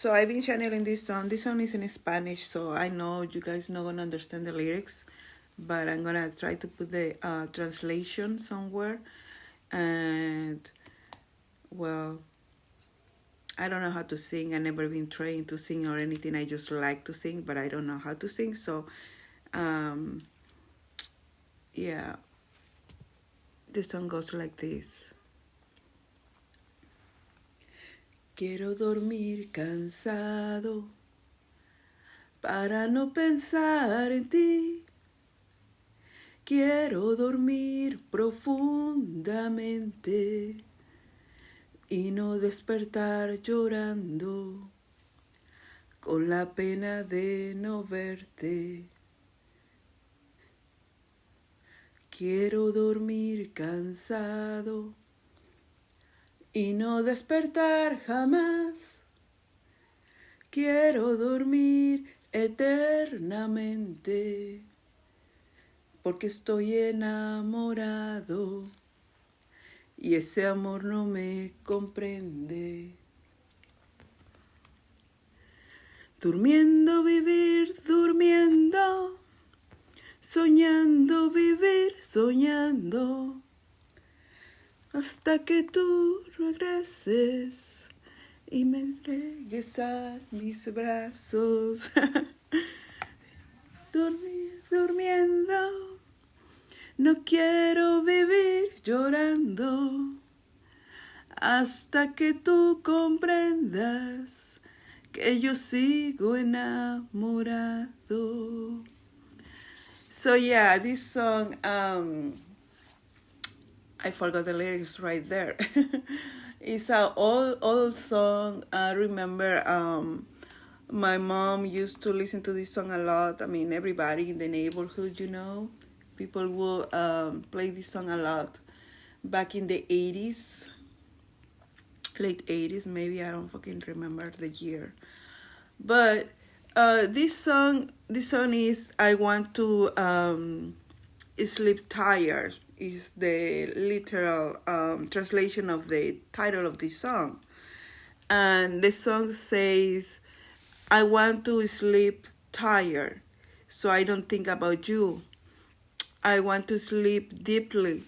So I've been channeling this song. This song is in Spanish, so I know you guys not gonna understand the lyrics, but I'm gonna try to put the translation somewhere. And well, I don't know how to sing. I never been trained to sing or anything. I just like to sing, but I don't know how to sing. So, um, yeah, this song goes like this. Quiero dormir cansado para no pensar en ti. Quiero dormir profundamente y no despertar llorando con la pena de no verte. Quiero dormir cansado y no despertar jamás. Quiero dormir eternamente porque estoy enamorado y ese amor no me comprende. Durmiendo vivir, durmiendo, soñando vivir, soñando, hasta que tú regreses y me entregues a mis brazos. Dormir, durmiendo, no quiero vivir llorando, hasta que tú comprendas que yo sigo enamorado. So yeah, this song, I forgot the lyrics right there. It's an old song. I remember my mom used to listen to this song a lot. I mean, everybody in the neighborhood, people will play this song a lot. Back in the 80s, late 80s, maybe, I don't fucking remember the year. But this song is I Want to Sleep Tired is the literal translation of the title of this song. And the song says, I want to sleep tired so I don't think about you. I want to sleep deeply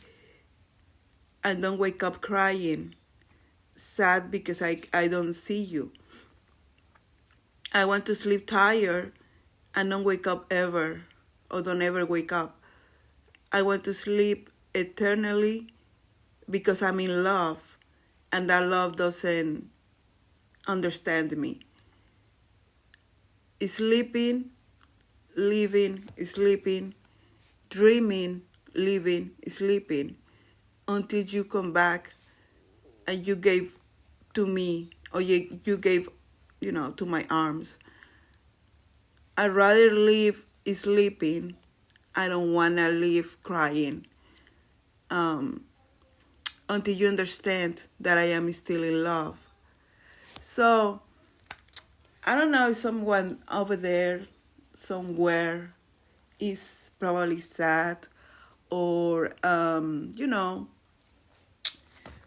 and don't wake up crying, sad because I don't see you. I want to sleep tired and don't wake up ever, or don't ever wake up. I want to sleep eternally because I'm in love and that love doesn't understand me. Sleeping, living, sleeping, dreaming, living, sleeping, until you come back and you gave to me, or you gave, to my arms. I'd rather live sleeping. I don't want to live crying. Until you understand that I am still in love. So, I don't know if someone over there, somewhere, is probably sad or,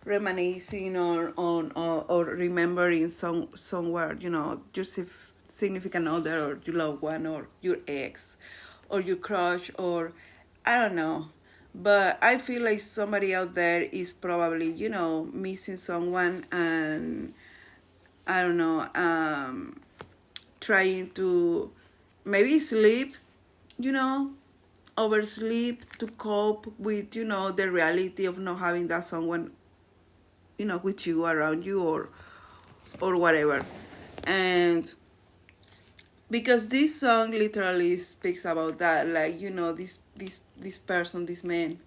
reminiscing or remembering somewhere, your significant other or your loved one or your ex or your crush or I don't know. But I feel like somebody out there is probably, missing someone and I don't know, trying to maybe sleep, you know, oversleep to cope with, the reality of not having that someone, with you around you or whatever. And because this song literally speaks about that, like, this person, this man,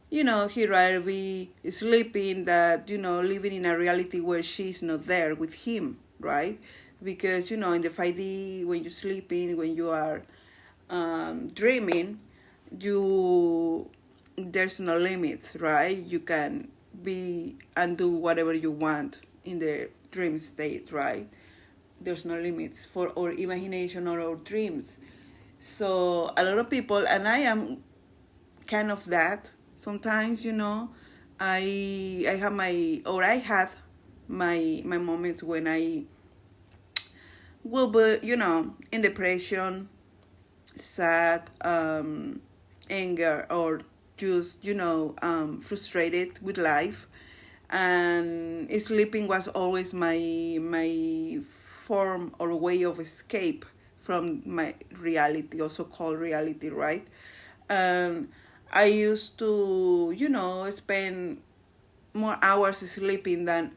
he'd rather be sleeping that, living in a reality where she's not there with him, right? Because, in the 5D, when you're sleeping, when you are dreaming, there's no limits, right? You can be and do whatever you want in the dream state, right? There's no limits for our imagination or our dreams. So a lot of people, and I am kind of that sometimes, I have my, or I had my moments when I will be, in depression, sad, anger, or just, frustrated with life. And sleeping was always my form or way of escape from my reality, also called reality, right? And I used to, spend more hours sleeping than,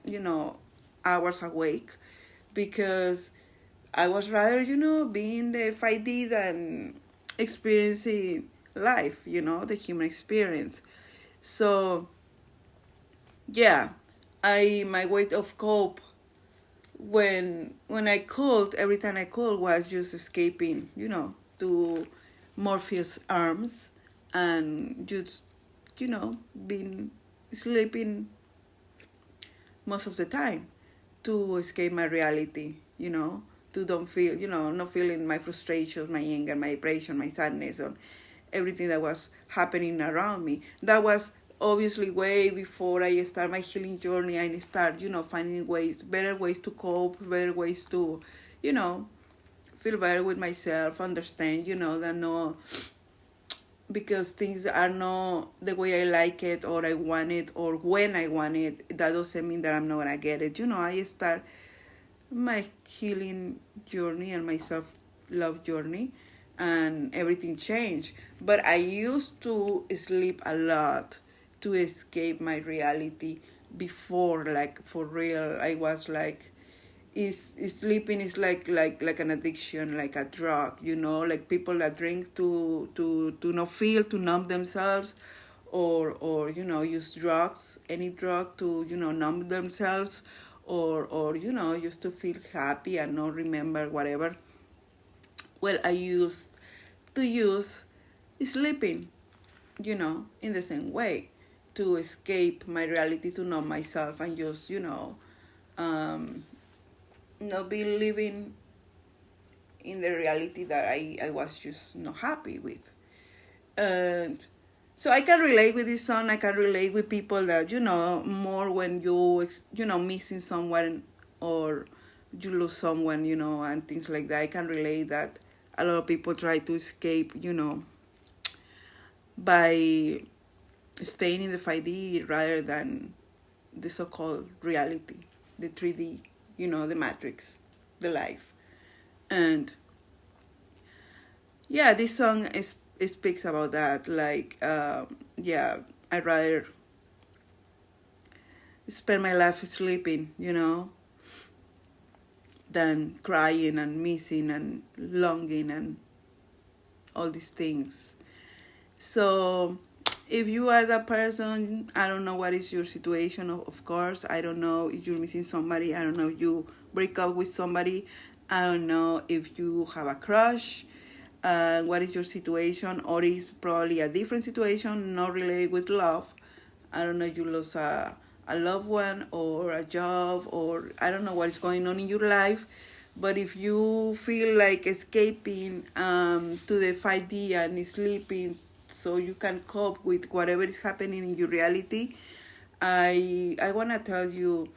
hours awake, because I was rather, being the 5D than experiencing life, the human experience. So yeah, I my way of cope when I could, every time I could, was just escaping, to Morpheus' arms, and just, being sleeping most of the time to escape my reality, to don't feel, not feeling my frustrations, my anger, my depression, my sadness, or everything that was happening around me. That was obviously way before I start my healing journey. I start, finding ways, better ways to cope, better ways to, you know, feel better with myself, understand, that no, because things are not the way I like it or I want it or when I want it, that doesn't mean that I'm not gonna get it. I start my healing journey and my self love journey, and everything changed. But I used to sleep a lot to escape my reality before, like for real. I was like, is sleeping is like an addiction, like a drug, like people that drink to not feel, to numb themselves, or use drugs, any drug to numb themselves, or just to feel happy and not remember whatever. Well, I used to use sleeping, in the same way, to escape my reality, to numb myself, and just um not be living in the reality that I was just not happy with. And so I can relate with this song. I can relate with people that, more when missing someone, or you lose someone, and things like that. I can relate that a lot of people try to escape, by staying in the 5D rather than the so-called reality, the 3D, the matrix, the life. And yeah, this song it speaks about that. Like, yeah, I'd rather spend my life sleeping, than crying and missing and longing and all these things. So if you are that person, I don't know what is your situation, of course. I don't know if you're missing somebody. I don't know if you break up with somebody. I don't know if you have a crush. What is your situation, or is probably a different situation, not related with love. I don't know, you lost a loved one or a job, or I don't know what is going on in your life. But if you feel like escaping to the 5D and sleeping so you can cope with whatever is happening in your reality, I want to tell you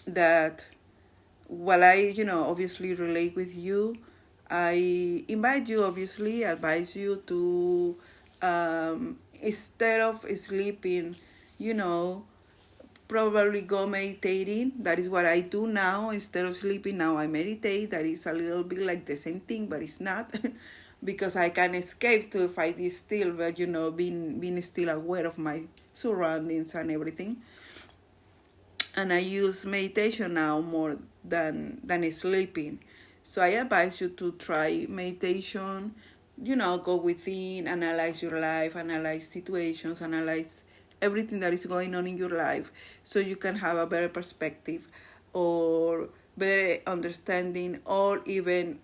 that while I, obviously relate with you, I invite you, obviously, advise you to, instead of sleeping, you know, probably go meditating. That is what I do now. Instead of sleeping, now I meditate. That is a little bit like the same thing, but it's not. Because I can escape to fight this still, but being still aware of my surroundings and everything. And I use meditation now more than sleeping. So I advise you to try meditation. Go within, analyze your life, analyze situations, analyze everything that is going on in your life, so you can have a better perspective, or better understanding, or even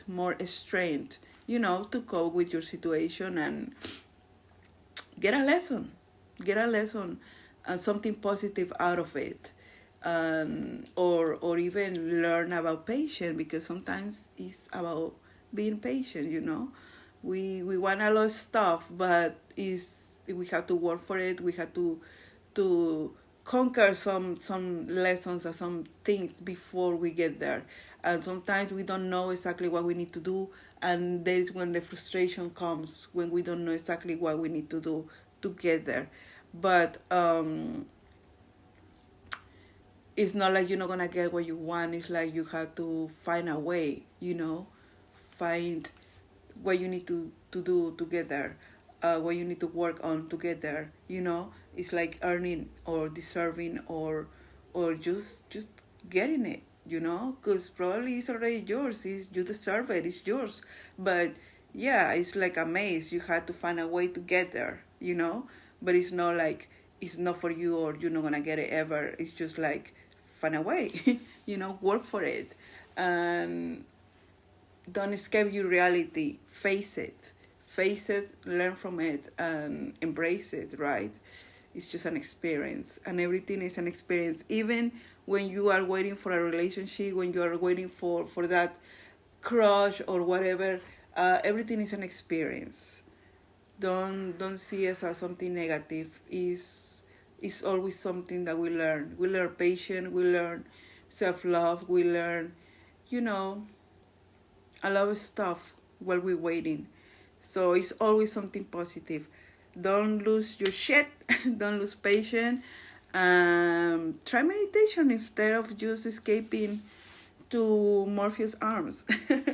more strength, to cope with your situation, and get a lesson, something positive out of it, or even learn about patience, because sometimes it's about being patient. We want a lot of stuff, but is we have to work for it. We have to conquer some lessons or some things before we get there. And sometimes we don't know exactly what we need to do, and that is when the frustration comes, when we don't know exactly what we need to do to get there. But it's not like you're not gonna get what you want. It's like you have to find a way, find what you need to do to get there, what you need to work on to get there. It's like earning or deserving, or just getting it. Because probably it's already yours. You deserve it. It's yours. But yeah, it's like a maze. You had to find a way to get there. But it's not like it's not for you or you're not gonna get it ever. It's just like find a way. Work for it, and don't escape your reality. Face it, learn from it, and embrace it. Right? It's just an experience, and everything is an experience. Even when you are waiting for a relationship, when you are waiting for that crush or whatever, everything is an experience. Don't see it as something negative. Is always something that we learn. We learn patience. We learn self-love. We learn, you know, a lot of stuff while we're waiting. So it's always something positive. Don't lose your shit. Don't lose patience. Try meditation instead of just escaping to Morpheus' arms.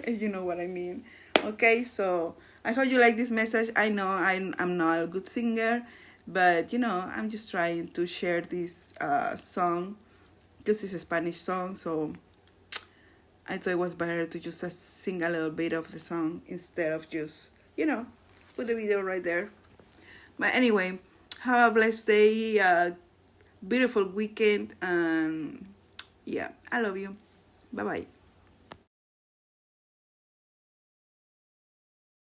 You know what I mean. Okay, so I hope you like this message. I know I'm not a good singer, but I'm just trying to share this song because it's a Spanish song. So I thought it was better to just sing a little bit of the song instead of just put the video right there. But anyway, have a blessed day, beautiful weekend, and yeah, I love you. Bye bye.